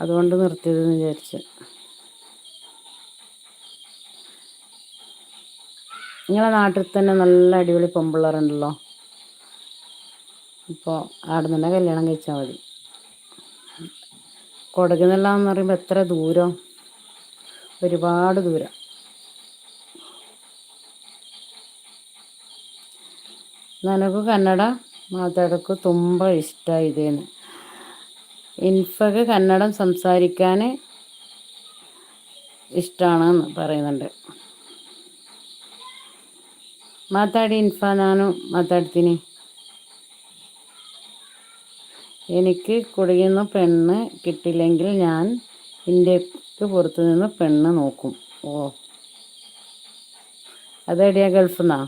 അതുകൊണ്ട് നിർത്തിയതെന്ന് വിചാരിച്ച്. നിങ്ങളെ നാട്ടിൽ തന്നെ നല്ല അടിപൊളി പെൺപിള്ളേരുണ്ടല്ലോ. അപ്പോൾ അവിടെ നിന്ന് തന്നെ കല്യാണം കഴിച്ചാൽ മതി. കൊടകുന്നെല്ലാം എന്ന് പറയുമ്പോൾ എത്ര ദൂരം, ഒരുപാട് ദൂരം. ನನಗೂ ಕನ್ನಡ ಮಾತಾಡೋಕ್ಕೂ ತುಂಬ ಇಷ್ಟ ಇದೇನು. ഇൻഫക്ക് കന്നഡം സംസാരിക്കാൻ ഇഷ്ടമാണെന്ന് പറയുന്നുണ്ട്. ಮಾತಾಡಿ ಇನ್ಫ, ನಾನು ಮಾತಾಡ್ತೀನಿ. എനിക്ക് കുടിയുന്ന പെണ്ണ് കിട്ടില്ലെങ്കിൽ ഞാൻ ഇന്ത്യക്ക് പുറത്തു നിന്ന് പെണ്ണ് നോക്കും. ഓ, അതെവിടെയാ, ഗൾഫിൽ നിന്നാ?